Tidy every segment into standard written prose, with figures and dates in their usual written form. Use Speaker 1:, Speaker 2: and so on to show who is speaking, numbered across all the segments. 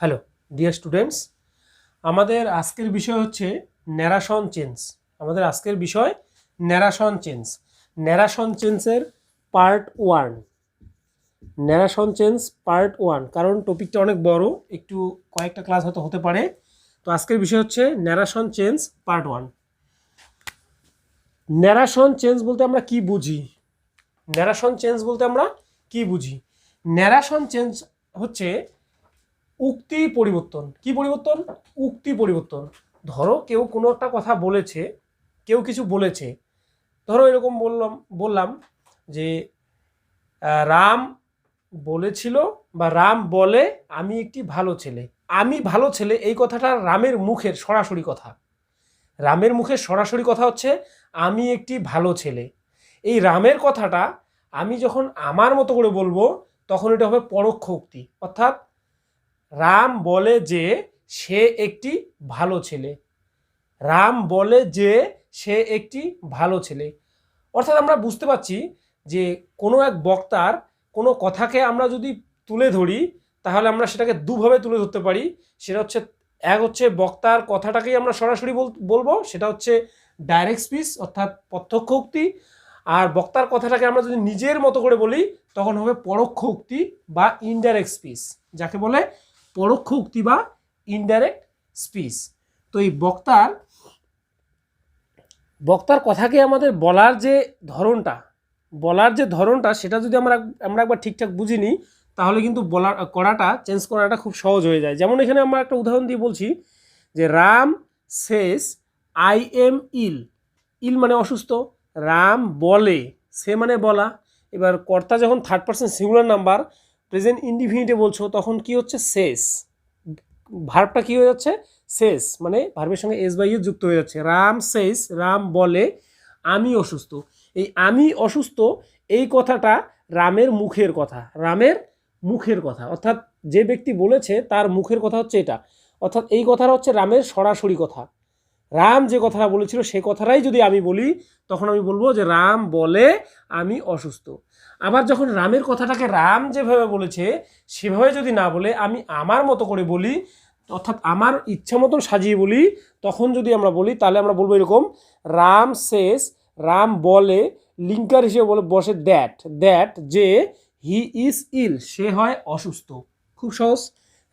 Speaker 1: Hello dear students, আমাদের আজকের বিষয় হচ্ছে ন্যারেশন চেঞ্জ। আমাদের আজকের বিষয় ন্যারেশন চেঞ্জ। ন্যারেশন চেঞ্জের part one. Narration change part one, কারণ টপিকটা অনেক বড়, একটু কয়েকটা ক্লাস হয়তো হতে পারে। তো আজকের বিষয় হচ্ছে narration change part one. Narration change বলতে আমরা কি বুঝি? ন্যারেশন চেঞ্জ বলতে আমরা কি বুঝি? ন্যারেশন চেঞ্জ হচ্ছে উক্তি পরিবর্তন। কি পরিবর্তন? উক্তি পরিবর্তন। ধরো কেউ কোনো একটা কথা বলেছে, কেউ কিছু বলেছে। ধরো এরকম বললাম যে রাম বলেছিল বা রাম বলে আমি একটি ভালো ছেলে। আমি ভালো ছেলে এই কথাটা রামের মুখের সরাসরি কথা। রামের মুখের সরাসরি কথা হচ্ছে আমি একটি ভালো ছেলে। এই রামের কথাটা আমি যখন আমার মতো করে বলবো তখন এটা হবে পরোক্ষ উক্তি। অর্থাৎ রাম বলে যে সে একটি ভালো ছেলে। রাম বলে যে সে একটি ভালো ছেলে। অর্থাৎ আমরা বুঝতে পারছি যে কোনো এক বক্তার কোনো কথাকে আমরা যদি তুলে ধরি তাহলে আমরা সেটাকে দুভাবে তুলে ধরতে পারি। সেটা হচ্ছে, এক হচ্ছে বক্তার কথাটাকেই আমরা সরাসরি বলবো, সেটা হচ্ছে ডাইরেক্ট স্পিচ অর্থাৎ প্রত্যক্ষ উক্তি। আর বক্তার কথাটাকে আমরা যদি নিজের মতো করে বলি তখন হবে পরোক্ষ উক্তি বা ইনডাইরেক্ট স্পিচ, যাকে বলে পরোক্ষ উক্তি বা ইনডাইরেক্ট স্পিচ। তো এই বক্তার কথাকে আমাদের বলার যে ধরনটা সেটা যদি আমরা একবার ঠিকঠাক বুঝি নিই তাহলে কিন্তু চেঞ্জ করাটা খুব সহজ হয়ে যায়। যেমন এখানে আমরা একটা উদাহরণ দিয়ে বলছি যে রাম সেস আই এম ইল। ইল মানে অসুস্থ, রাম বলে, সে মানে বলা। এবার কর্তা যখন third person singular number present ইনডিফিনিটে বলছো তখন কি হচ্ছে? শেষ। ভার্বটা কি হয়ে যাচ্ছে? শেষ, মানে ভার্বের সঙ্গে এস বাই এস যুক্ত হয়ে যাচ্ছে। রাম সেস, রাম বলে আমি অসুস্থ। এই আমি অসুস্থ এই কথাটা রামের মুখের কথা। রামের মুখের কথা অর্থাৎ যে ব্যক্তি বলেছে তার মুখের কথা হচ্ছে এটা। অর্থাৎ এই কথাটা হচ্ছে রামের সরাসরি কথা। রাম যে কথাটা বলেছিল সে কথাটাই যদি আমি বলি তখন আমি বলবো যে রাম বলে আমি অসুস্থ। আবার যখন রামের কথাটাকে রাম যেভাবে বলেছে সেভাবে যদি না বলে আমি আমার মতো করে বলি, অর্থাৎ আমার ইচ্ছা মতন সাজিয়ে বলি, তখন যদি আমরা বলি তাহলে আমরা বলবো এরকম, রাম সেস, রাম বলে, লিঙ্কার হিসেবে বলে বসে দ্যাট যে হি ইজ ইল, সে হয় অসুস্থ। খুব সহজ।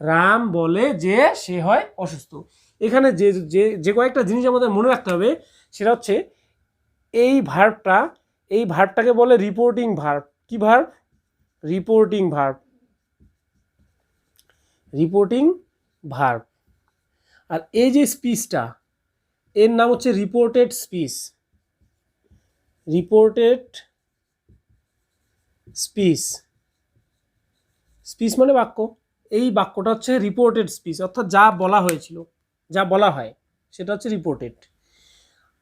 Speaker 1: রাম বলে যে সে হয় অসুস্থ। এখানে যে যে যে কয়েকটা জিনিস আমাদের মনে রাখতে হবে সেটা হচ্ছে এই ভার্বটাকে বলে রিপোর্টিং ভার্ব। কি verb? Reporting verb. Reporting verb. আর এই যে স্পিচটা এর নাম হচ্ছে reported speech. Reported speech. Speech মানে বাক্য। এই বাক্যটা হচ্ছে রিপোর্টেড স্পিচ, অর্থাৎ যা বলা হয়েছিল, যা বলা হয় সেটা হচ্ছে রিপোর্টেড।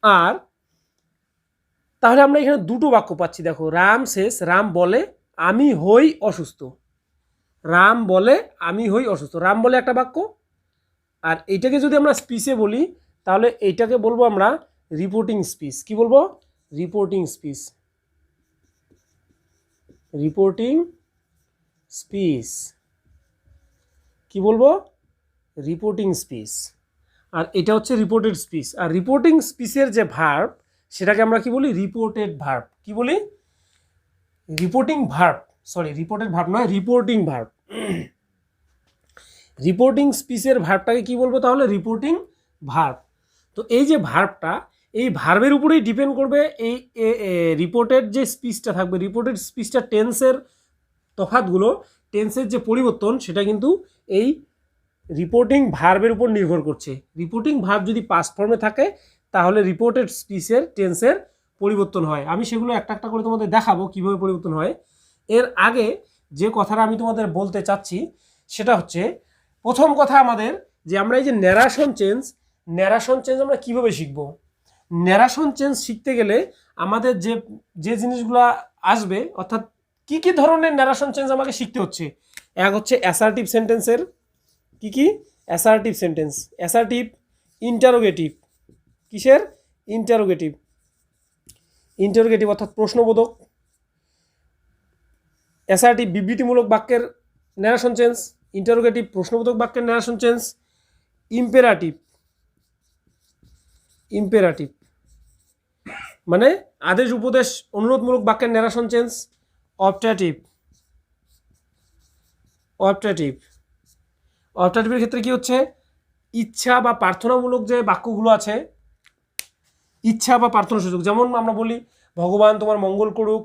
Speaker 1: আর তাহলে আমরা এখানে দুটো বাক্য পাচ্ছি। দেখো, রাম শেষ, রাম বলে আমি হই অসুস্থ। রাম বলে আমি হই অসুস্থ, রাম বলে একটা বাক্য। আর এইটাকে যদি আমরা স্পিচে বলি তাহলে এইটাকে বলবো আমরা রিপোর্টিং স্পিচ। কি বলবো? Reporting speech. Reporting speech. কি বলবো? Reporting speech. আর এটা হচ্ছে রিপোর্টেড স্পিচ। আর রিপোর্টিং স্পিচের যে ভার্ব সেটাকে আমরা কি বলি? Reported verb. কি বলি? Reporting verb. Sorry, reported verb নয়, রিপোর্টিং ভার্ব। রিপোর্টিং স্পিচের ভার্বটাকে কি বলবো তাহলে? Reporting verb. তো এই যে ভার্বটা, এই ভার্বের উপরেই ডিপেন্ড করবে এই রিপোর্টেড যে স্পিচটা থাকবে। রিপোর্টেড স্পিচটা টেন্সের তফাৎগুলো, টেন্সের যে পরিবর্তন সেটা কিন্তু এই রিপোর্টিং ভার্বের উপর নির্ভর করছে। রিপোর্টিং ভার্ব যদি পাস্ট ফর্মে থাকে তাহলে রিপোর্টেড স্পিচের টেন্সের পরিবর্তন হয়। আমি সেগুলো একটা একটা করে তোমাদের দেখাবো কিভাবে পরিবর্তন হয়। এর আগে যে কথাটা আমি তোমাদের বলতে চাচ্ছি সেটা হচ্ছে, প্রথম কথা আমাদের যে আমরা এই যে ন্যারেশন চেঞ্জ আমরা কিভাবে শিখবো। ন্যারেশন চেঞ্জ শিখতে গেলে আমাদের যে যে জিনিসগুলো আসবে, অর্থাৎ কি কি ধরনের ন্যারেশন চেঞ্জ আমাকে শিখতে হচ্ছে। এক হচ্ছে অ্যাসার্টিভ সেন্টেন্সের। কি কি? Assertive sentence, assertive, interrogative. কিসের? ইন্টারোগেটিভ। ইন্টারোগেটিভ অর্থাৎ প্রশ্নবোধক। অ্যাসার্টিভ বিবৃতিমূলক বাক্যের ন্যারেশন চেঞ্জ। ইন্টারোগেটিভ প্রশ্নবোধক বাক্যের ন্যারেশন চেঞ্জ, ইম্পেরাটিভ ইম্পেরাটিভ মানে আদেশ উপদেশ অনুরোধমূলক বাক্যের ন্যারেশন চেঞ্জ, অপটেটিভ অপটেটিভ অপটেটিভের ক্ষেত্রে কি হচ্ছে, ইচ্ছা বা প্রার্থনামূলক যে বাক্যগুলো আছে, ইচ্ছা বা প্রার্থনা সূচক, যেমন আমরা বলি ভগবান তোমার মঙ্গল করুক,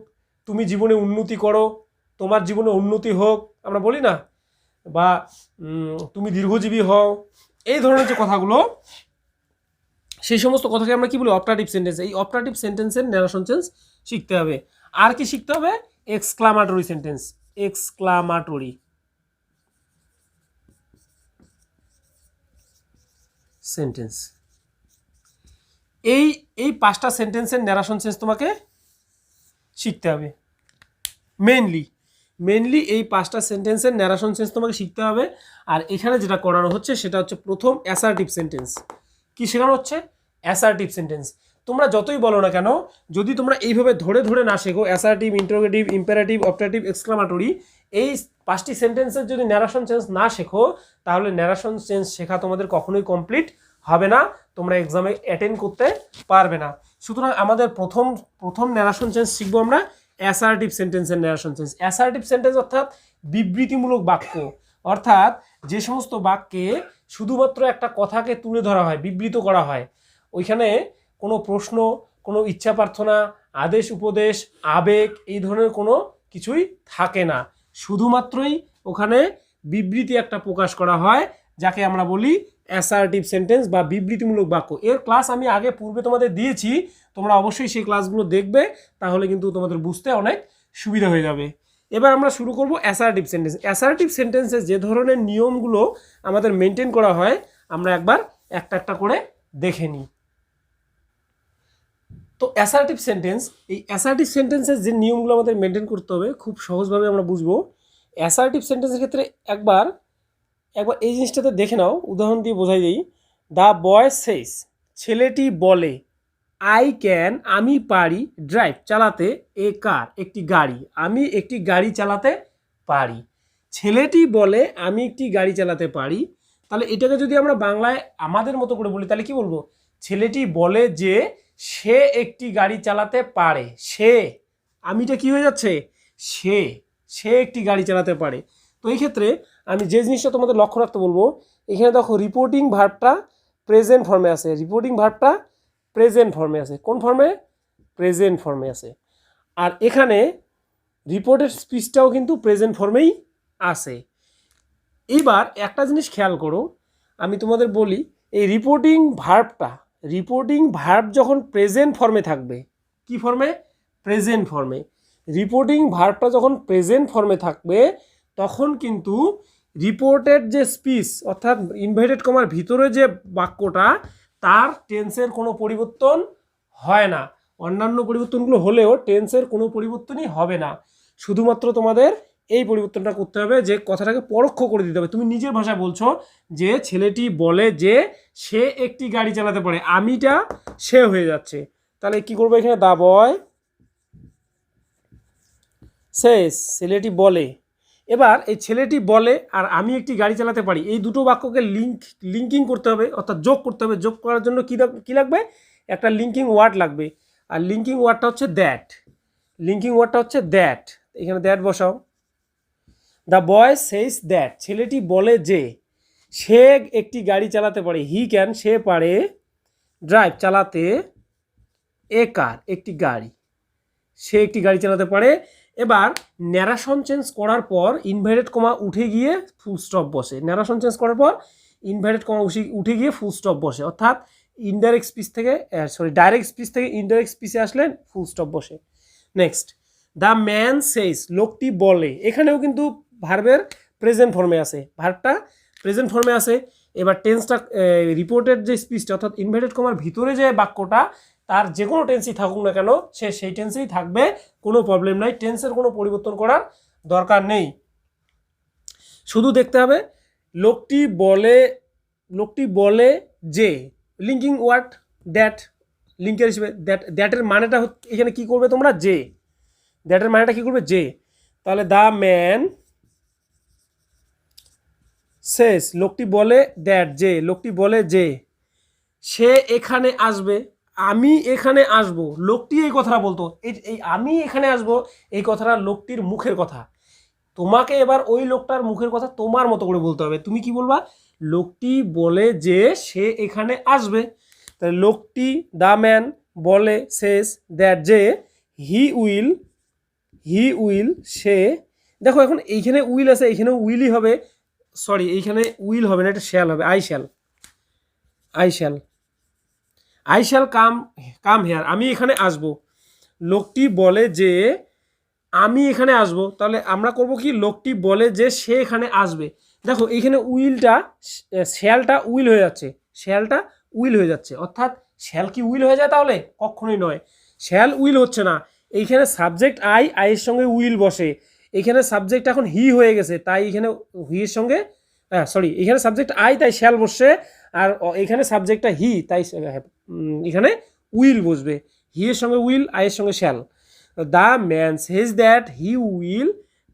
Speaker 1: তুমি জীবনে উন্নতি করো, তোমার জীবনে উন্নতি হোক, আমরা বলি না, বা তুমি দীর্ঘজীবী হও, এই ধরনের যে কথাগুলো, সেই সমস্ত কথাকে আমরা কি বলি, অপটাটিভ সেন্টেন্স। এই অপটাটিভ সেন্টেন্সের ন্যারেশন চেঞ্জ শিখতে হবে। আর কি শিখতে হবে, এক্সক্লামেটরি সেন্টেন্স, এক্সক্লামেটরি সেন্টেন্স। এই এই 5টা সেন্টেন্সের ন্যারেশন চেঞ্জ তোমাকে শিখতে হবে। মেনলি এই 5টা সেন্টেন্সের ন্যারেশন চেঞ্জ তোমাকে শিখতে হবে। আর এখানে যেটা করানো হচ্ছে সেটা হচ্ছে প্রথম অ্যাসার্টিভ সেন্টেন্স। কি শেখানো হচ্ছে, অ্যাসার্টিভ সেন্টেন্স। তোমরা যতই বলো না কেন, যদি তোমরা এইভাবে ধরে ধরে না শেখো, assertive, interrogative, imperative, optative, exclamatory, এই 5টি সেন্টেন্সের যদি ন্যারেশন চেঞ্জ না শেখো, তাহলে ন্যারেশন চেঞ্জ শেখা তোমাদের কখনোই কমপ্লিট হবে না, তোমরা এক্সামে অ্যাটেন্ড করতে পারবে না। সুতরাং আমাদের প্রথম ন্যারেশন চেঞ্জ শিখবো আমরা অ্যাসার্টিভ সেন্টেন্সের ন্যারেশন চেঞ্জ। অ্যাসার্টিভ সেন্টেন্স অর্থাৎ বিবৃতিমূলক বাক্য, অর্থাৎ যে সমস্ত বাক্যে শুধুমাত্র একটা কথাকে তুলে ধরা হয়, বিবৃত করা হয়, ওইখানে কোনো প্রশ্ন, কোনো ইচ্ছা প্রার্থনা, আদেশ উপদেশ, আবেগ, এই ধরনের কোনো কিছুই থাকে না, শুধুমাত্রই ওখানে বিবৃতি একটা প্রকাশ করা হয়, যাকে আমরা বলি অ্যাসার্টিভ সেন্টেন্স বা বিবৃতিমূলক বাক্য। এর ক্লাস আমি আগে পূর্বে তোমাদের দিয়েছি, তোমরা অবশ্যই সেই ক্লাসগুলো দেখবে, তাহলে কিন্তু তোমাদের বুঝতে অনেক সুবিধা হয়ে যাবে। এবার আমরা শুরু করব অ্যাসার্টিভ সেন্টেন্স। অ্যাসার্টিভ সেন্টেন্সে যে ধরনের নিয়মগুলো আমাদের মেনটেন করা হয়, আমরা একবার একটা একটা করে দেখে নিই। তো অ্যাসার্টিভ সেন্টেন্স, এই অ্যাসার্টিভ সেন্টেন্সের যে নিয়মগুলো আমাদের মেনটেন করতে হবে, খুব সহজভাবে আমরা বুঝবো। অ্যাসার্টিভ সেন্টেন্সের ক্ষেত্রে একবার এই জিনিসটাতে দেখে নাও, উদাহরণ দিয়ে বোঝাই দিই। দ্য বয় সেজ, ছেলেটি বলে, আই ক্যান, আমি পারি, ড্রাইভ, চালাতে, এ কার, একটি গাড়ি, আমি একটি গাড়ি চালাতে পারি। ছেলেটি বলে আমি একটি গাড়ি চালাতে পারি, তাহলে এটাকে যদি আমরা বাংলায় আমাদের মতো করে বলি, তাহলে কি বলবো, ছেলেটি বলে যে সে একটি গাড়ি চালাতে পারে। সে, আমিটা কি হয়ে যাচ্ছে, সে একটি গাড়ি চালাতে পারে। তো এই ক্ষেত্রে আমি যে জিনিসটা তোমাদের লক্ষ্য রাখতে বলবো, এখানে দেখো রিপোর্টিং ভার্বটা প্রেজেন্ট ফর্মে আছে, রিপোর্টিং ভার্বটা প্রেজেন্ট ফর্মে আছে। কোন ফর্মে, প্রেজেন্ট ফর্মে আছে। আর এখানে রিপোর্টেড স্পিচটাও কিন্তু প্রেজেন্ট ফর্মেই আছে। এইবার একটা জিনিস খেয়াল করো, আমি তোমাদের বলি, এই রিপোর্টিং ভার্ব যখন প্রেজেন্ট ফর্মে থাকবে, কি ফর্মে, প্রেজেন্ট ফর্মে, রিপোর্টিং ভার্বটা যখন প্রেজেন্ট ফর্মে থাকবে, তখন কিন্তু রিপোর্টেড যে স্পিচ, অর্থাৎ ইনভার্টেড কমার ভিতরে যে বাক্যটা, তার টেন্সের কোনো পরিবর্তন হয় না। অন্যান্য পরিবর্তনগুলো হলেও টেন্সের কোনো পরিবর্তনই হবে না। শুধুমাত্র তোমাদের এই পরিবর্তনটা করতে হবে, যে কথাটাকে পরোক্ষ করে দিতে হবে। তুমি নিজের ভাষায় বলছো যে ছেলেটি বলে যে সে একটি গাড়ি চালাতে পারে, আমিটা সে হয়ে যাচ্ছে, তাহলে কি করবো, এখানে দা বয় সেজ, ছেলেটি বলে। এবার এই ছেলেটি বলে আর আমি একটি গাড়ি চালাতে পারি, এই দুটো বাক্যকে লিঙ্কিং করতে হবে, অর্থাৎ যোগ করতে হবে। যোগ করার জন্য কি লাগবে, একটা লিঙ্কিং ওয়ার্ড লাগবে। আর লিঙ্কিং ওয়ার্ডটা হচ্ছে দ্যাট, এখানে দ্যাট বসাও। দ্য বয় সেজ দ্যাট, ছেলেটি বলে যে সে একটি গাড়ি চালাতে পারে, হি ক্যান, সে পারে, ড্রাইভ, চালাতে, এ কার, একটি গাড়ি, সে একটি গাড়ি চালাতে পারে। এবার ন্যারেশন চেঞ্জ করার পর ইনভার্টেড কমা উঠে গিয়ে ফুল স্টপ বসে, ন্যারেশন চেঞ্জ করার পর ইনভার্টেড কমা উঠে গিয়ে ফুল স্টপ বসে, অর্থাৎ ডাইরেক্ট স্পিচ থেকে ইনডাইরেক্ট স্পিচে আসলে ফুল স্টপ বসে। নেক্সট, দ্য ম্যান সেজ, লোকটি বলে, এখানেও কিন্তু ভার্বের প্রেজেন্ট ফর্মে আছে, ভার্বটা প্রেজেন্ট ফর্মে আছে। এবার টেন্সটা, রিপোর্টেড যে স্পিচটা, অর্থাৎ ইনভার্টেড কমার ভিতরে যে বাক্যটা, তার যে কোনো টেন্সই থাকুক না কেন, সে সেই টেন্সেই থাকবে, কোনো প্রবলেম নাই, টেন্সের কোনো পরিবর্তন করার দরকার নেই। শুধু দেখতে হবে লোকটি বলে যে, লিঙ্কিং ওয়ার্ড দ্যাট, লিঙ্কের হিসেবে দ্যাটের মানেটা এখানে কি করবে তোমরা, যে, দ্যাটের মানেটা কি করবে, যে। তাহলে দ্য ম্যান সেস লোকটি বলে দ্যাট যে, লোকটি বলে যে সে এখানে আসবে, আমি এখানে আসব, লোকটি এই কথাটা বলতো, এই আমি এখানে আসব এই কথাটা লোকটির মুখের কথা। তোমাকে এবার ওই লোকটার মুখের কথা তোমার মতো করে বলতে হবে। তুমি কি বলবা? লোকটি বলে যে সে এখানে আসবে। তাহলে লোকটি দ্য ম্যান বলে সেস দ্যাট যে হি উইল সে, দেখো এখন এইখানে উইল আছে, এইখানেও উইলই হবে, সরি এইখানে উইল হবে না, এটা শ্যাল হবে, আই শ্যাল কাম হেয়ার, আমি এখানে আসব। লোকটি বলে যে আমি এখানে আসব, তাহলে আমরা করব কি, লোকটি বলে যে সে এখানে আসবে। দেখো এইখানে উইলটা, শ্যালটা উইল হয়ে যাচ্ছে, শ্যালটা উইল হয়ে যাচ্ছে, অর্থাৎ শ্যাল কি উইল হয়ে যায়? তাহলে কখনোই নয়, শ্যাল উইল হচ্ছে না। এইখানে সাবজেক্ট আইয়ের সঙ্গে উইল বসে, এখানে সাবজেক্ট এখন হি হয়ে গেছে, তাই এখানে হির সঙ্গে সরি এখানে সাবজেক্ট আই তাই শ্যাল বসছে, আর এখানে সাবজেক্টটা হি তাই এখানে উইল বসবে, হি এর সঙ্গে উইল, আইয়ের সঙ্গে shall. The man says that he will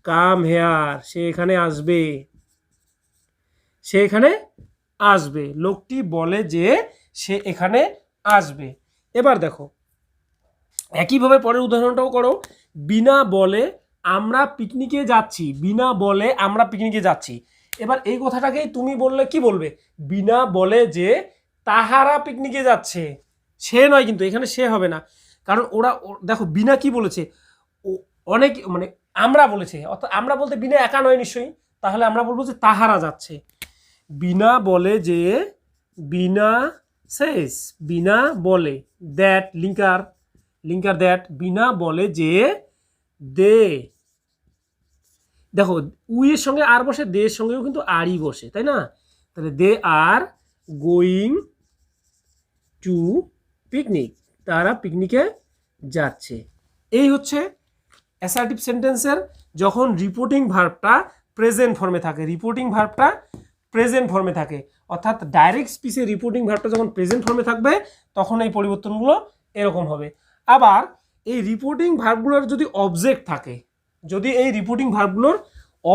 Speaker 1: come here, সে এখানে আসবে, সে এখানে আসবে, লোকটি বলে যে সে এখানে আসবে। এবার দেখো একইভাবে পরের উদাহরণটাও করো। বিনা বলে আমরা পিকনিকে যাচ্ছি, বিনা বলে আমরা পিকনিকে যাচ্ছি। এবার এই কথাটাকেই তুমি বললে কি বলবে? বিনা বলে যে তাহারা পিকনিকে যাচ্ছে, সে নয়, কিন্তু এখানে সে হবে না, কারণ ওরা দেখো বিনা কি বলেছে, অনেক মানে আমরা বলেছে, অর্থাৎ আমরা বলতে বিনা একা নয় নিশ্চয়ই, তাহলে আমরা বলবো যে তাহারা যাচ্ছে। বিনা বলে যে, বিনা সেস, বিনা বলে দ্যাট লিঙ্কার দ্যাট, বিনা বলে যে দে, দেখো উইয়ের সঙ্গে আর বসে, দের সঙ্গেও কিন্তু আরই বসে, তাই না? তাহলে দে আর গোয়িং টু পিকনিক, তারা পিকনিকে যাচ্ছে। এই হচ্ছে অ্যাসার্টিভ সেন্টেন্সের যখন রিপোর্টিং ভার্বটা প্রেজেন্ট ফর্মে থাকে, রিপোর্টিং ভার্বটা প্রেজেন্ট ফর্মে থাকে, অর্থাৎ ডাইরেক্ট স্পিচে রিপোর্টিং ভার্বটা যখন প্রেজেন্ট ফর্মে থাকবে তখন এই পরিবর্তনগুলো এরকম হবে। আবার এই রিপোর্টিং ভার্বগুলোর যদি অবজেক্ট থাকে, যদি এই রিপোর্টিং ভার্বগুলোর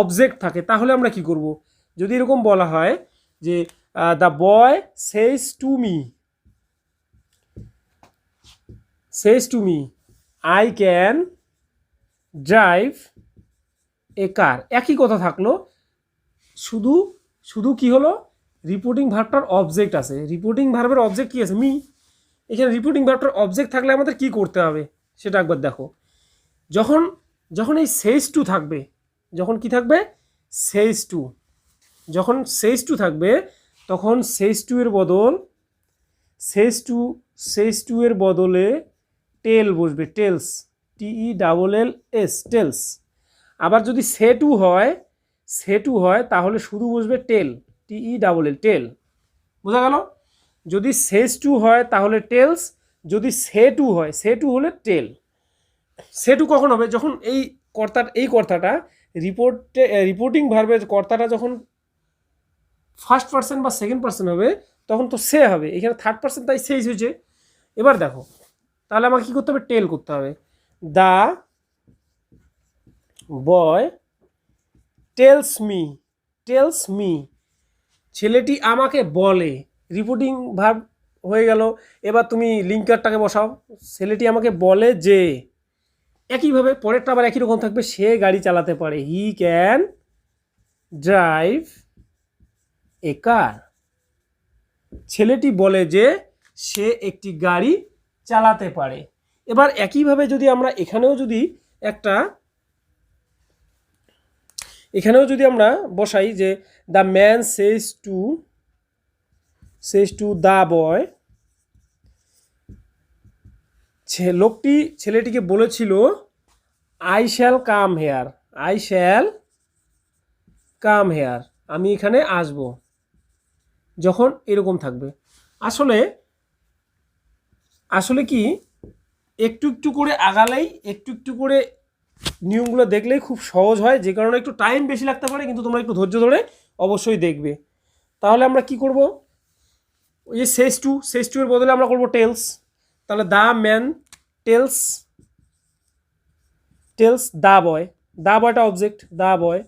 Speaker 1: অবজেক্ট থাকে তাহলে আমরা কি করব? যদি এরকম বলা হয় যে the boy says to me I can drive a car, একই কথা থাকলো, শুধু শুধু কি হলো, রিপোর্টিং ভার্বটার অবজেক্ট আছে, রিপোর্টিং ভার্বের অবজেক্ট কি আছে? মি। এখানে রিপোর্টিং ভার্বটার অবজেক্ট থাকলে আমাদের কি করতে হবে সেটা একবার দেখো। যখন যখন এই সেজ টু থাকবে, যখন কি থাকবে? সেজ টু, যখন সেজ টু থাকবে তখন সেজ টু এর বদল, সেজ টু এর বদলে টেল বসবে, টেলস, TELLS, টেলস। আবার যদি সে টু হয় তাহলে শুধু বসবে টেল, TELL, টেল। বোঝা গেল? যদি সেজ টু হয় তাহলে টেলস, যদি সে টু হয়, সে টু হলে টেল। সে টু কখন হবে? যখন এই কর্তাটা রিপোর্টিং ভার্বের কর্তাটা যখন ফার্স্ট পার্সন বা সেকেন্ড পার্সন হবে তখন তো সে হবে, এখানে থার্ড পার্সন তাই সেজ হয়েছে। এবার দেখো তাহলে আমাকে কী করতে হবে? টেল করতে হবে। দ্য বয় টেলস মি, ছেলেটি আমাকে বলে, রিপোর্টিং ভার্ব হয়ে গেল। এবার তুমি লিঙ্কারটাকে বসাও, ছেলেটি আমাকে বলে যে, একইভাবে পরেরটা আবার একই রকম থাকবে, সে গাড়ি চালাতে পারে, হি ক্যান ড্রাইভ এ কার। ছেলেটি বলে যে সে একটি গাড়ি চালাতে পারে। এবার একইভাবে যদি আমরা এখানেও আমরা বসাই যে the man says to the boy, লোকটি ছেলেটিকে বলেছিল আই শ্যাল কাম হেয়ার, আমি এখানে আসব, যখন এরকম থাকবে। আসলে কি একটু একটু করে আগালেই, একটু একটু করে নিয়মগুলো দেখলেই খুব সহজ হয়, যে কারণে একটু টাইম বেশি লাগতে পারে, কিন্তু তোমরা একটু ধৈর্য ধরে অবশ্যই দেখবে। তাহলে আমরা কি করব? ওই যে সেজ টু এর বদলে আমরা করব টেলস। তাহলে দ্য ম্যান টেলস দ্য বয়টা অবজেক্ট, দ্য বয়,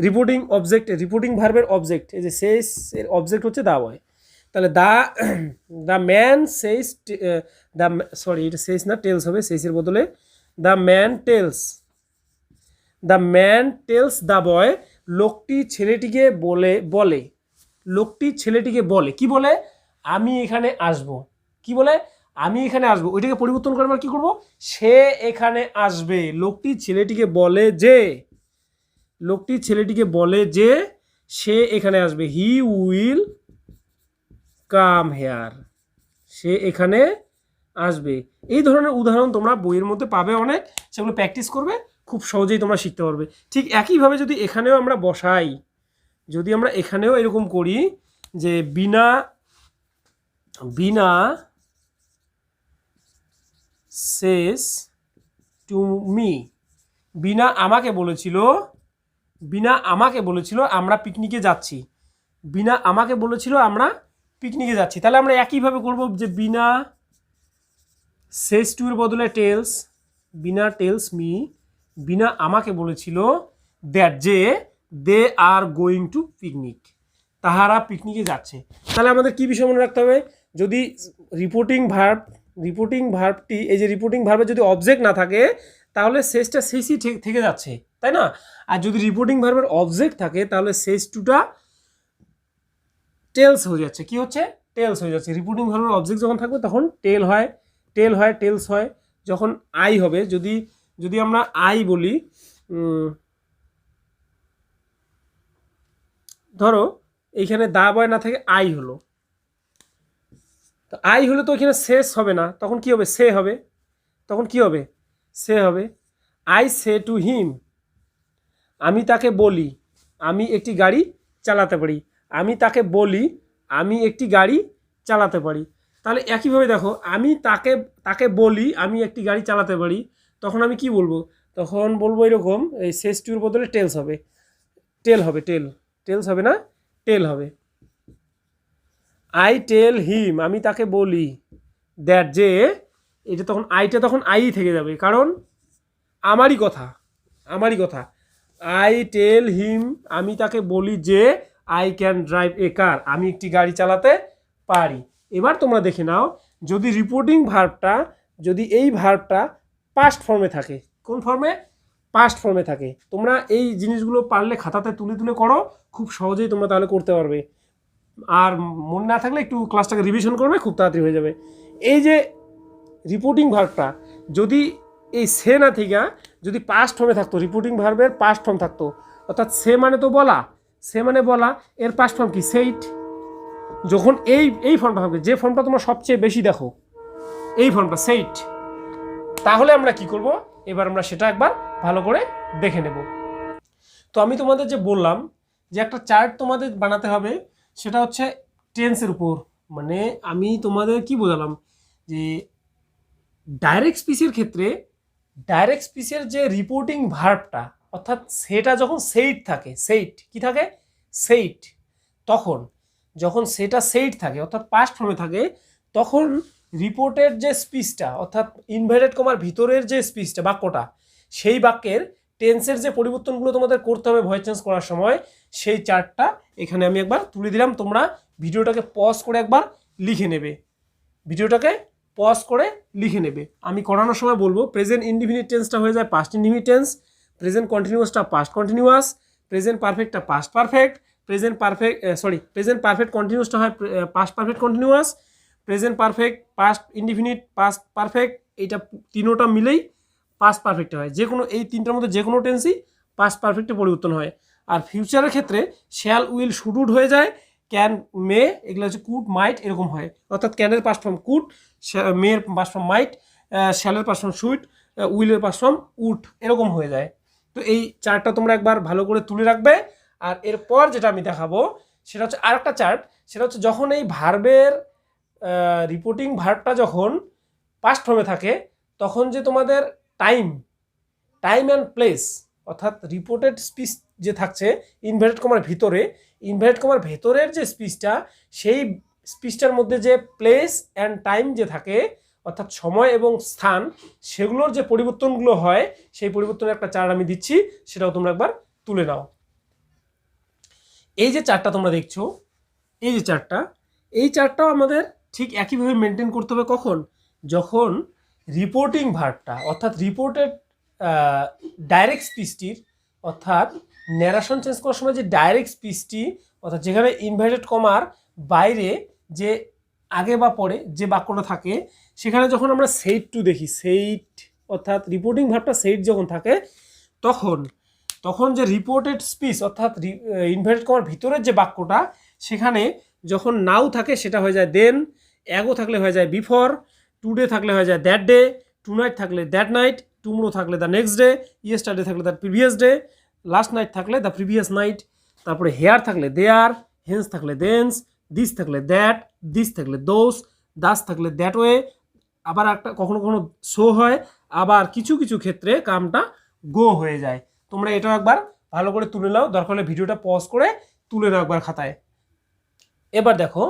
Speaker 1: রিপোর্টিং ভার্বের অবজেক্ট, এই যে সেস এর অবজেক্ট হচ্ছে দা বয়, তাহলে দ্য ম্যান সেস, সরি এটা সেস না টেলস হবে, সেসের বদলে the man tells the boy, লোকটি ছেলেটিকে বলে লোকটি ছেলেটিকে বলে, কি বলে, আমি এখানে আসব, কি বলে, আমি এখানে আসবো, ওইটাকে পরিবর্তন করে আমরা কি করব, সে এখানে আসবে। লোকটি ছেলেটিকে বলে যে সে এখানে আসবে, হি উইল কাম হেয়ার, সে এখানে আসবে। এই ধরনের উদাহরণ তোমরা বইয়ের মধ্যে পাবে অনেক, সেগুলো প্র্যাকটিস করবে, খুব সহজেই তোমরা শিখতে পারবে। ঠিক একইভাবে যদি এখানেও আমরা বসাই, যদি আমরা এখানেও এরকম করি যে বিনা সেস টু মি, বিনা আমাকে বলেছিল আমরা পিকনিকে যাচ্ছি, তাহলে আমরা একইভাবে করব যে বিনা সেস টু এর বদলে টেলস মি, বিনা আমাকে বলেছিল দ্যাট যে দে আর গোয়িং টু পিকনিক, তাহারা পিকনিকে যাচ্ছে। তাহলে আমাদের কি বিষয় মনে রাখতে হবে, যদি রিপোর্টিং ভার্বটি, এই যে রিপোর্টিং ভার্বের যদি অবজেক্ট না থাকে তাহলে সেসটা সেসই থেকে যাচ্ছে, তাই না? আর যদি রিপোর্টিং ভার্বের অবজেক্ট থাকে তাহলে সেস টুটা টেলস হয়ে যাচ্ছে, কি হচ্ছে, টেলস হয়ে যাচ্ছে। রিপোর্টিং ভার্বের অবজেক্ট যখন থাকবে তখন টেলস হয়। যখন আই হবে, যদি আমরা আই বলি, ধরো এইখানে দা বয় না থেকে আই হলো, তো আই হলে তো এখানে শেষ হবে না, তখন কি হবে, সে হবে, আই সে টু হিম, আমি তাকে বলি আমি একটি গাড়ি চালাতে পারি, তাহলে একইভাবে দেখো, আমি তাকে বলি আমি একটি গাড়ি চালাতে পারি, তখন আমি কি বলবো, তখন বলবো এরকম, এই শেষ টুর বদলে টেলস হবে, টেলস হবে না, টেল হবে। আই টেল হিম, আমি তাকে বলি দ্যাট যে, এটা তখন আইটা তখন আই থেকে যাবে, কারণ আমারই কথা। আই টেল হিম, আমি তাকে বলি যে আই ক্যান ড্রাইভ এ কার, আমি একটি গাড়ি চালাতে পারি। এবার তোমরা দেখে নাও, যদি রিপোর্টিং ভার্বটা, যদি এই ভার্বটা পাস্ট ফর্মে থাকে, কোন ফর্মে, পাস্ট ফর্মে থাকে, তোমরা এই জিনিসগুলো পারলে খাতাতে তুলে করো, খুব সহজেই তোমরা তাহলে করতে পারবে। আর মনে না থাকলে একটু ক্লাসটাকে রিভিশন করবে, খুব তাড়াতাড়ি হয়ে যাবে। এই যে রিপোর্টিং ভার্বটা যদি এই সে না থেকে যদি পাস্ট ফর্মে থাকতো, রিপোর্টিং ভার্বের পাস্ট ফর্ম থাকতো, অর্থাৎ সে মানে তো বলা, এর পাস্ট ফর্ম কি, সেইট। যখন এই ফর্মটা থাকবে, যে ফর্মটা তোমরা সবচেয়ে বেশি দেখো, এই ফর্মটা সেইট, তাহলে আমরা কি করব, এবার আমরা সেটা একবার ভালো করে দেখে নেব। তো আমি তোমাদের যে বললাম যে একটা চার্ট তোমাদের বানাতে হবে, সেটা হচ্ছে টেন্সের উপর, মানে আমি তোমাদের কি বোঝালাম যে ডাইরেক্ট স্পিচের ক্ষেত্রে, ডাইরেক্ট স্পিচের যে রিপোর্টিং ভার্বটা, অর্থাৎ সেটা যখন সেইট, তখন যখন সেটা সেইট থাকে, অর্থাৎ পাস্ট ফর্মে থাকে, তখন রিপোর্টের যে স্পিচটা, অর্থাৎ ইনভার্টেড কমার ভিতরের যে স্পিচটা, বাক্যটা, সেই বাক্যের টেন্সের যে পরিবর্তনগুলো তোমাদের করতে হবে ভয়েস চেঞ্জ করার সময়, সেই চার্টটা এখানে আমি একবার তুলে দিলাম। তোমরা ভিডিওটাকে পজ করে একবার লিখে নেবে, আমি করানোর সময় বলবো, প্রেজেন্ট ইনডিফিনিট টেন্সটা হয়ে যায় পাস্ট ইনডিফিনিট টেন্স, প্রেজেন্ট কন্টিনিউয়াসটা পাস্ট কন্টিনিউয়াস, প্রেজেন্ট পারফেক্টটা পাস্ট পারফেক্ট, প্রেজেন্ট পারফেক্ট কন্টিনিউয়াসটা হয় past perfect continuous, present perfect past indefinite past perfect, এইটা তিনোটা মিলেই পাস্ট পারফেক্ট হয়। যে কোনো এই তিনটার মধ্যে যে কোনো টেন্সই পাস্ট পারফেক্টে পরিবর্তন হয়। আর ফিউচারের ক্ষেত্রে শ্যাল উইল শুড হয়ে যায়, ক্যান মে, এগুলো হচ্ছে কুড মাইট এরকম হয়, অর্থাৎ ক্যানের পাস্ট ফর্ম কুড, মেয়ের পাস্ট ফর্ম মাইট, শ্যালের পাস্ট ফর্ম শুড, উইলের পাস্ট ফর্ম উড এরকম হয়ে যায়। তো এই চার্টটা তোমরা একবার ভালো করে তুলে রাখবে। আর এরপর যেটা আমি দেখাবো সেটা হচ্ছে আরেকটা চার্ট, সেটা হচ্ছে যখন এই ভার্বের রিপোর্টিং ভার্বটা যখন পাস্ট ফর্মে থাকে, তখন যে তোমাদের টাইম অ্যান্ড প্লেস, অর্থাৎ রিপোর্টেড স্পিচ যে থাকছে ইনভার্টেড কমার ভেতরের যে স্পিচটা, সেই স্পিচটার মধ্যে যে প্লেস অ্যান্ড টাইম যে থাকে, অর্থাৎ সময় এবং স্থান, সেগুলোর যে পরিবর্তনগুলো হয়, সেই পরিবর্তনের একটা চার্ট আমি দিচ্ছি, সেটাও তোমরা একবার তুলে নাও। এই যে চারটা তোমরা দেখছো, এই যে চারটা, এই চারটাও আমাদের ঠিক একইভাবে মেনটেন করতে হবে। কখন? যখন রিপোর্টিং ভার্বটা অর্থাৎ রিপোর্টেড ডাইরেক্ট স্পিচটির অর্থাৎ ন্যারেশন চেঞ্জ করার সময় যে ডাইরেক্ট স্পিচটি অর্থাৎ যেখানে ইনভার্টেড কমার বাইরে যে আগে বা পরে যে বাক্যটা থাকে সেখানে যখন আমরা সেইট টু দেখি, সেইট অর্থাৎ রিপোর্টিং ভার্বটা সেইট যখন থাকে তখন যে রিপোর্টেড স্পিচ অর্থাৎ ইনভার্টেড কমার ভিতরের যে বাক্যটা সেখানে যখন নাও থাকে সেটা হয়ে যায় দেন, অ্যাগো থাকলে হয়ে যায় বিফোর, টুডে থাকলে হয়ে যায় দ্যাট ডে, টু নাইট থাকলে দ্যাট নাইট, টুমরো থাকলে দ্য নেক্সট ডে, ইয়েস্টারডে থাকলে the previous day, last night থাকলে দ্য প্রিভিয়াস নাইট, তারপরে হেয়ার থাকলে দেয়ার, হেন্স থাকলে দেন্স, দিস থাকলে দ্যাট, দিস থাকলে দোস, দাস থাকলে দ্যাট ওয়ে। আবার একটা কখনো কখনো সো হয়, আবার কিছু কিছু ক্ষেত্রে কামটা গো হয়ে যায়। তোমরা এটাও একবার ভালো করে তুলে নাও, দরকার হলে ভিডিওটা পজ করে তুলে নাও একবার খাতায়। এবার দেখো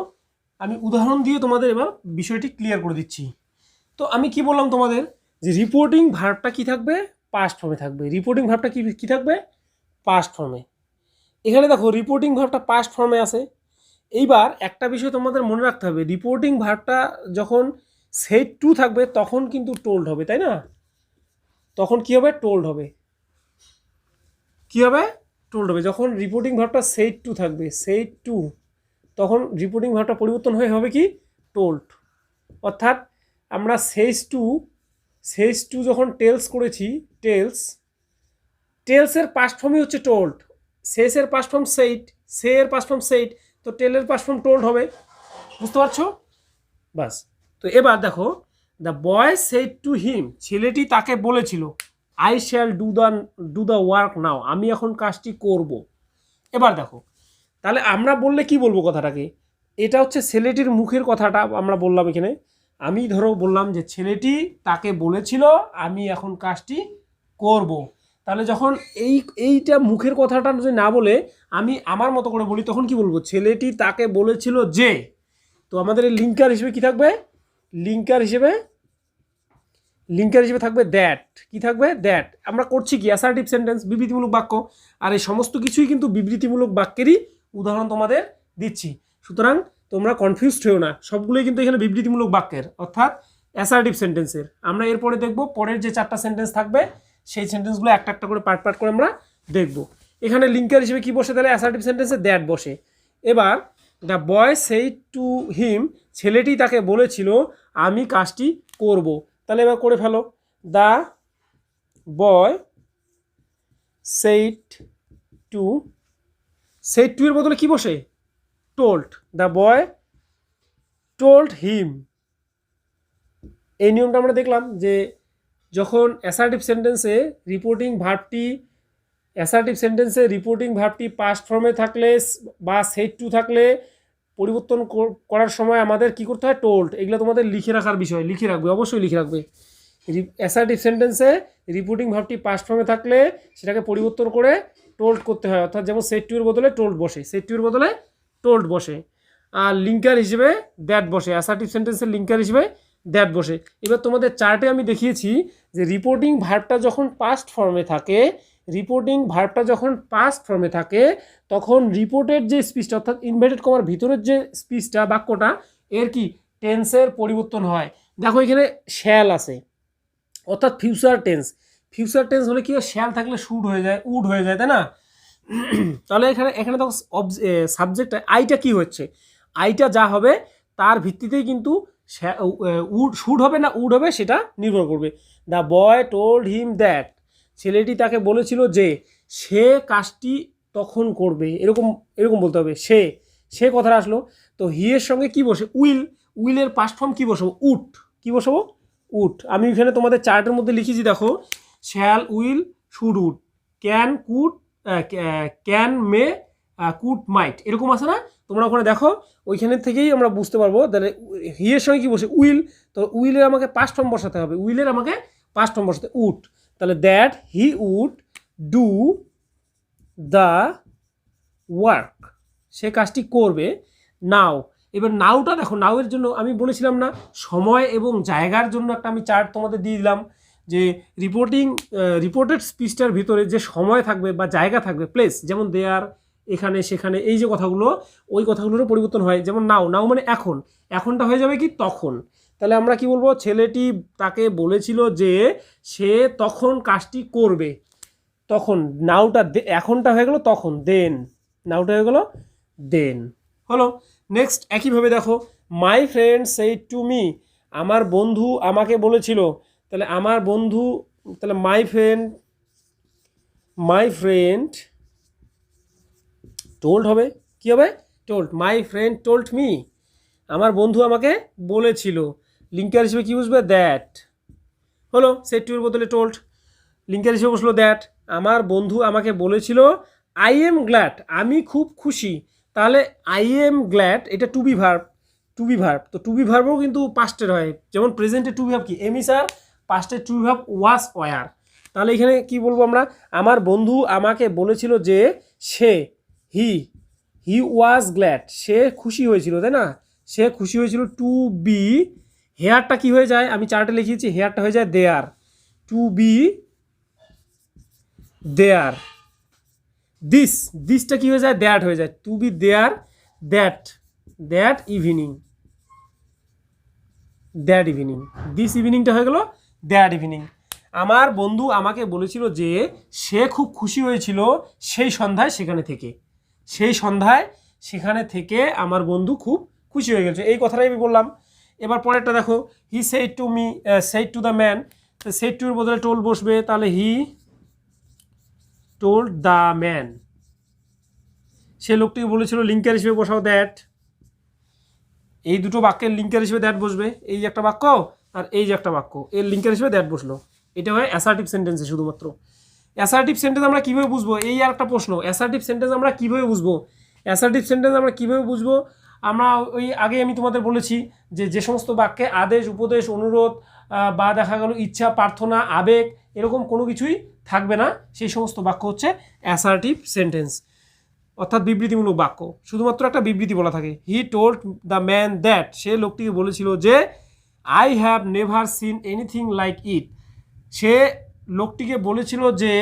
Speaker 1: আমি উদাহরণ দিয়ে তোমাদের এবার বিষয়টি ক্লিয়ার করে দিচ্ছি। তো আমি কি বললাম তোমাদের যে রিপোর্টিং ভার্বটা কি থাকবে? পাস্ট ফর্মে থাকবে। রিপোর্টিং ভার্বটা কি থাকবে? পাস্ট ফর্মে। এখানে দেখো রিপোর্টিং ভার্বটা পাস্ট ফর্মে আছে। এইবার একটা বিষয় তোমাদের মনে রাখতে হবে, রিপোর্টিং ভার্বটা যখন সেট টু থাকবে তখন কিন্তু টোল্ড হবে, তাই না? তখন কি হবে? টোল্ড হবে। কি হবে? টোল্ড হবে। যখন রিপোর্টিং ভার্বটা সেট টু থাকবে, সেট টু, তখন রিপোর্টিং ভার্বটা পরিবর্তন হয়ে হবে কি? টোল্ড। অর্থাৎ আমরা সেজ টু যখন টেলস করেছি, টেলসের পাস্ট ফর্মই হচ্ছে টোল্ড। সেসের পাস্ট ফর্ম সেইট, সে এর পাস্ট ফর্ম সেইট, তো টেলের পাস্ট ফর্ম টোল্ড হবে। বুঝতে পারছো? বাস। তো এবার দেখো the boy said to him, ছেলেটি তাকে বলেছিল I shall do the work নাও, আমি এখন কাজটি করব। এবার দেখো তাহলে আমরা বললে কি বলবো কথাটাকে? এটা হচ্ছে ছেলেটির মুখের কথাটা আমরা বললাম এখানে। আমি ধরো বললাম যে ছেলেটি তাকে বলেছিল আমি এখন কাজটি করব। তাহলে যখন এইটা মুখের কথাটা যদি না বলে আমি আমার মতো করে বলি তখন কি বলবো? ছেলেটি তাকে বলেছিল যে। তো আমাদের এই লিঙ্কার হিসেবে কি থাকবে? লিঙ্কার হিসেবে থাকবে দ্যাট। কি থাকবে? দ্যাট। আমরা করছি কি? অ্যাসার্টিভ সেন্টেন্স, বিবৃতিমূলক বাক্য। আর এই সমস্ত কিছুই কিন্তু বিবৃতিমূলক বাক্যেরই উদাহরণ তোমাদের দিচ্ছি। সুতরাং তোমরা কনফিউজড হও না, সবগুলোই কিন্তু এখানে বিবৃতিমূলক বাক্যের অর্থাৎ অ্যাসার্টিভ সেন্টেন্সের। আমরা এরপরে দেখব পরের যে চারটা সেন্টেন্স থাকবে সেই সেন্টেন্সগুলো একটা একটা করে পার্ট করে আমরা দেখব। এখানে লিঙ্কার হিসেবে কি বসে? তাহলে অ্যাসার্টিভ সেন্টেন্সে দ্যাট বসে। এবার the boy said to him, ছেলেটি তাকে বলেছিল আমি কাজটি করব। তাহলে এবার করে ফেলো। দ্য বয় সেইড টু এর বদলে কি বসে? Told. The boy told him. এই নিয়মটা আমরা দেখলাম যে যখন অ্যাসার্টিভ সেন্টেন্সে রিপোর্টিং ভার্বটি পাস্ট ফর্মে থাকলে বা সেট টু থাকলে পরিবর্তন করার সময় আমাদের কি করতে হয়? টোল্ড। এগুলো তোমাদের লিখে রাখার বিষয়, লিখে রাখবে, অবশ্যই লিখে রাখবে। অ্যাসার্টিভ সেন্টেন্সে রিপোর্টিং ভার্বটি পাস্ট ফর্মে থাকলে সেটাকে পরিবর্তন করে টোল্ড করতে হয়, অর্থাৎ যেমন সেট টু এর বদলে টোল্ড বসে। আর লিঙ্কার হিসেবে দ্যাট বসে, অ্যাসার্টিভ সেন্টেন্সের লিঙ্কার হিসেবে দ্যাট বসে। এবার তোমাদের চার্টে আমি দেখিয়েছি যে রিপোর্টিং ভার্বটা যখন পাস্ট ফর্মে থাকে তখন রিপোর্টেড যে স্পিচটা অর্থাৎ ইনভার্টেড কমার ভিতরের যে স্পিচটা বাক্যটা এর কি টেন্সের পরিবর্তন হয়। দেখো এখানে শ্যাল আছে অর্থাৎ ফিউচার টেন্স হলে কি হয়? শ্যাল থাকলে উড হয়ে যায়, তাই না? তাহলে এখানে দেখো সাবজেক্ট আইটা কি হচ্ছে? আইটা যা হবে তার ভিত্তিতেই কিন্তু শুড হবে না উড হবে সেটা নির্ভর করবে। The boy told him that, ছেলেটি তাকে বলেছিল যে সে কাজটি তখন করবে, এরকম বলতে হবে। সে কথাটা আসলো। তো হি এর সঙ্গে কি বসে? উইলের পাস্ট ফর্ম কি বসাবো? উড। কি বসাবো? উড। আমি এখানে তোমাদের চার্টের মধ্যে লিখেছি দেখো, shall, will, should, would, can, may, could, might, এরকম আছে না? তোমরা ওখানে দেখো, ওইখানে থেকেই আমরা বুঝতে পারবো। তাহলে হি এর সঙ্গে কি বসে? উইল। তো উইলের আমাকে পাস্ট ফর্ম বসাতে হবে, উড। তাহলে that he would do the work, সে কাজটি করবে। নাও। এবার নাওটা দেখো, নাওয়ের জন্য আমি বলেছিলাম না সময় এবং জায়গার জন্য একটা আমি চার্ট তোমাদের দিয়ে দিলাম যে রিপোর্টেড স্পিচটার ভিতরে যে সময় থাকবে বা জায়গা থাকবে, প্লেস, যেমন দেয়ার, এখানে সেখানে, এই যে কথাগুলো, ওই কথাগুলোরও পরিবর্তন হয়। যেমন নাও, নাও মানে এখন, এখনটা হয়ে যাবে কি তখন। তাহলে আমরা কি বলবো, ছেলেটি তাকে বলেছিল যে সে তখন কাজটি করবে, তখন নাওটা এখনটা হয়ে গেল তখন, দেন নাওটা হয়ে গেল দেন। হলো। নেক্সট একইভাবে দেখো, my friend said to me, আমার বন্ধু আমাকে বলেছিল। তাহলে আমার বন্ধু, তাহলে মাই ফ্রেন্ড টোল্ড হবে, কি হবে, told. My friend told me, আমার বন্ধু আমাকে বলেছিল। লিঙ্কার হিসেবে কি বুঝবে, দ্যাট। হলো, সেড টু এর বদলে টোল্ড, লিঙ্কার হিসেবে বসলো দ্যাট। আমার বন্ধু আমাকে বলেছিল আই এম গ্ল্যাড, আমি খুব খুশি। তাহলে আই এম গ্ল্যাড এটা টু বি ভার্ব, তো টু বি ভার্বও কিন্তু পাস্টের হয়। যেমন প্রেজেন্টে টু বি ভার্ব কি, এম ইজ আর, পাস্টের to be verb was were. তাহলে এখানে কি বলবো আমরা, আমার বন্ধু আমাকে বলেছিল যে সে, হি ওয়াজ গ্ল্যাড, সে খুশি হয়েছিল, তাই না, সে খুশি হয়েছিল। টু বি, হেয়ারটা কি হয়ে যায়, আমি চার্টে লিখিয়েছি, হেয়ারটা হয়ে যায় দেয়ার, টু বি দেয়ার। দিসটা কি হয়ে যায়, দ্যাট হয়ে যায়, to be there that evening, this ইভিনিংটা হয়ে গেল দ্যাট ইভিনিং। আমার বন্ধু আমাকে বলেছিল যে সে খুব খুশি হয়েছিল সেই সন্ধ্যায় সেখানে থেকে আমার বন্ধু খুব খুশি হয়ে গেছে, এই কথাটাই আমি বললাম। এবার পরেরটা দেখো, he said to me, said to the man, said to এর বদলে টোল্ড বসবে, তাহলে হি টোল্ড দ্য ম্যান, সে লোকটিকে বলেছিল, লিঙ্কার হিসেবে বসাও দ্যাট। এই দুটো বাক্যের লিঙ্কার হিসেবে দ্যাট বসবে, এই যে একটা বাক্য আর এই যে একটা বাক্য, এর লিঙ্কার হিসেবে দ্যাট বসলো। এটা হয় অ্যাসার্টিভ সেন্টেন্সে শুধুমাত্র। অ্যাসার্টিভ সেন্টেন্স আমরা কীভাবে বুঝবো, এই আর একটা প্রশ্ন, অ্যাসার্টিভ সেন্টেন্স আমরা কীভাবে বুঝবো, আমরা ওই আগে আমি তোমাদের বলেছি যে সমস্ত বাক্যে আদেশ, উপদেশ, অনুরোধ বা দেখা গেল ইচ্ছা, প্রার্থনা, আবেগ এরকম কোনো কিছুই থাকবে না, সেই সমস্ত বাক্য হচ্ছে অ্যাসার্টিভ সেন্টেন্স, অর্থাৎ বিবৃতিমূলক বাক্য, শুধুমাত্র একটা বিবৃতি বলা থাকে। He told the man that, সে লোকটিকে বলেছিল যে I have never seen anything like it, সে লোকটিকে বলেছিল যে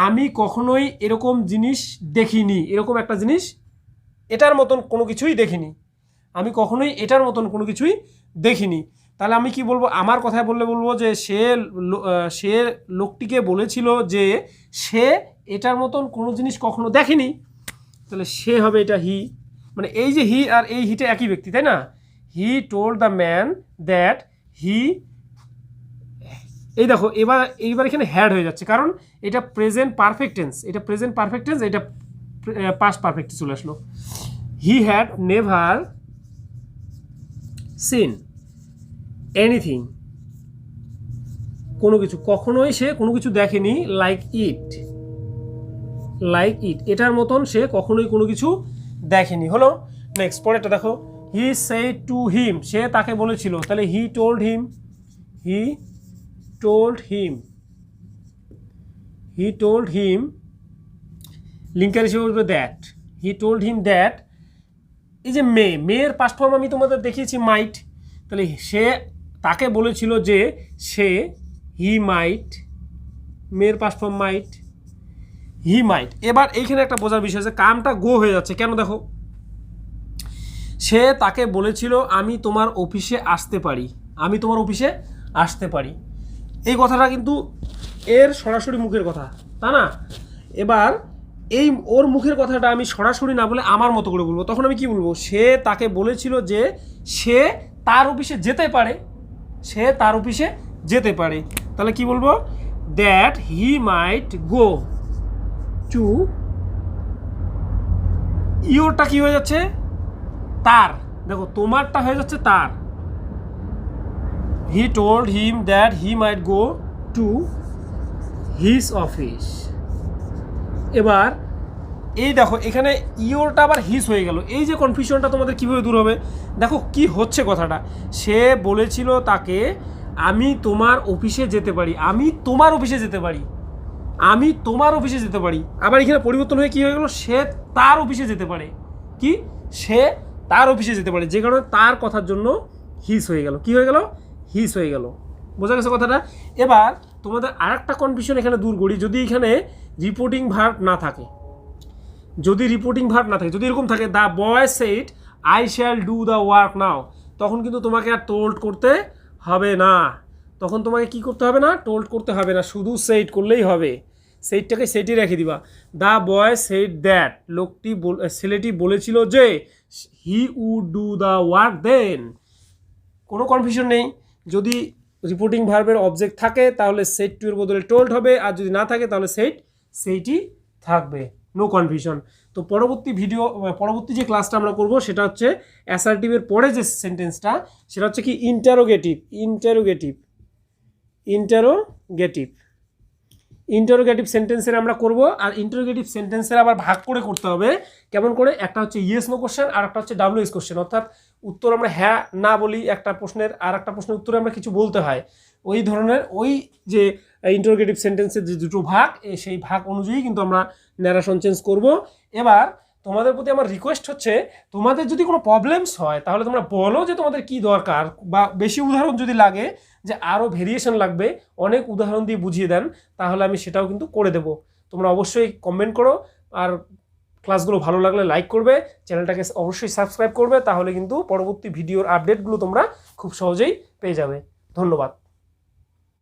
Speaker 1: আমি কখনোই এরকম জিনিস দেখিনি, এরকম একটা জিনিস এটার মতন কোনো কিছুই দেখিনি, আমি কখনোই এটার মতন কোনো কিছুই দেখিনি। তাহলে আমি কি বলবো, আমার কথায় বলবো যে সে লোকটিকে বলেছিল যে সে এটার মতন কোনো জিনিস কখনো দেখেনি, তাহলে সে হবে এটা হি, মানে এই যে হি আর এই হিটা একই ব্যক্তি, তাই না। হি told the man that he, এই দেখো এইবার এখানে হ্যাড হয়ে যাচ্ছে, কারণ এটা প্রেজেন্ট পারফেক্ট টেন্স, এটা পাস্ট পারফেক্ট চলে আসলো। He had never seen anything, কোনো কিছু, কখনোই সে কোনো কিছু দেখেনি, লাইক ইট, এটার মতন সে কখনোই কোনো কিছু দেখেনি। হলো। নেক্সট পরেরটা দেখো, হি সেড টু হিম, সে তাকে বলেছিল, তাহলে হি টোল্ড হিম, লিঙ্কার হিসেবে বলবে that, he told him that. এই যে মেয়ের পাস্ট ফর্ম আমি তোমাদের দেখিয়েছি মাইট, তাহলে সে তাকে বলেছিল যে সে, হি মাইট, মেয়ের পাস্ট ফর্ম মাইট, হি মাইট। এবার এইখানে একটা বোঝার বিষয় আছে, কামটা গো হয়ে যাচ্ছে কেন, দেখো, সে তাকে বলেছিল আমি তোমার অফিসে আসতে পারি, এই কথাটা কিন্তু এর সরাসরি মুখের কথা, তা না। এবার এই ওর মুখের কথাটা আমি সরাসরি না বলে আমার মতো করে বলবো, তখন আমি কি বলবো, সে তাকে বলেছিল যে সে তার অফিসে যেতে পারে, তাহলে কি বলবো, that he might go two, ইওরটা কি হয়ে যাচ্ছে, তার, দেখো তোমারটা হয়ে যাচ্ছে তার, he told him that he might go to his office. এবার এই দেখো এখানে ইওরটা আবার হিস হয়ে গেল, এই যে কনফিউশনটা তোমাদের কীভাবে দূর হবে, দেখো কি হচ্ছে কথাটা, সে বলেছিল তাকে আমি তোমার অফিসে যেতে পারি, আমি তোমার অফিসে যেতে পারি, আবার এখানে পরিবর্তন হয়ে কী হয়ে গেল, সে তার অফিসে যেতে পারে, যে কারণে তার কথার জন্য হিস হয়ে গেল, হিস হয়ে গেল, বোঝা গেছে কথাটা। এবার তোমাদের আরেকটা কনফিউশন এখানে দূর করি, যদি এখানে রিপোর্টিং ভার্ব না থাকে, যদি রিপোর্টিং ভার্ব না থাকে, যদি এরকম থাকে the boy said I shall do the work নাও, তখন কিন্তু তোমাকে আর টোল্ড করতে হবে না। তখন তোমাকে কি করতে হবে না, টোল্ড করতে হবে না, শুধু সেট করলেই হবে। সেইটটাকে সেটই রেখে দিবা। দ্য বয় সেড দ্যাট, ছেলেটি বলেছিল যে he would do the work then. কোনো কনফিউশন নেই। যদি রিপোর্টিং ভার্বের অবজেক্ট থাকে তাহলে সেট টু এর বদলে টোল্ড হবে, আর যদি না থাকে তাহলে সেইটই থাকবে। No confusion. তো পরবর্তী যে ক্লাসটা আমরা করব সেটা হচ্ছে অ্যাসার্টিভের পরে যে সেন্টেন্সটা, সেটা হচ্ছে কি ইন্টারোগেটিভ সেন্টেন্সের আমরা করব। আর ইন্টারোগেটিভ সেন্টেন্সের আবার ভাগ করে করতে হবে। কেমন করে? একটা হচ্ছে ইয়েস নো কোশ্চেন, আর একটা হচ্ছে ডাব্লিউএস কোশ্চেন। অর্থাৎ উত্তর আমরা হ্যাঁ না বলি একটা প্রশ্নের, আর একটা প্রশ্নের উত্তরে আমরা কিছু বলতে হয়। ওই ধরনের ওই যে ইন্টারোগেটিভ সেন্টেন্সের যে দুটো ভাগ, সেই ভাগ অনুযায়ী কিন্তু আমরা ন্যারেশন চেঞ্জ করব। এবার তোমাদের প্রতি আমার রিকোয়েস্ট হচ্ছে, তোমাদের যদি কোনো প্রবলেমস হয় তাহলে তোমরা বলো যে তোমাদের কি দরকার, বা বেশি উদাহরণ যদি লাগে যে আরও ভেরিয়েশন লাগবে, অনেক উদাহরণ দিয়ে বুঝিয়ে দেন, তাহলে আমি সেটাও কিন্তু করে দেব। তোমরা অবশ্যই কমেন্ট করো, আর ক্লাসগুলো ভালো লাগলে লাইক করবে, চ্যানেলটাকে অবশ্যই সাবস্ক্রাইব করবে, তাহলে কিন্তু পরবর্তী ভিডিওর আপডেটগুলো তোমরা খুব সহজেই পেয়ে যাবে। ধন্যবাদ।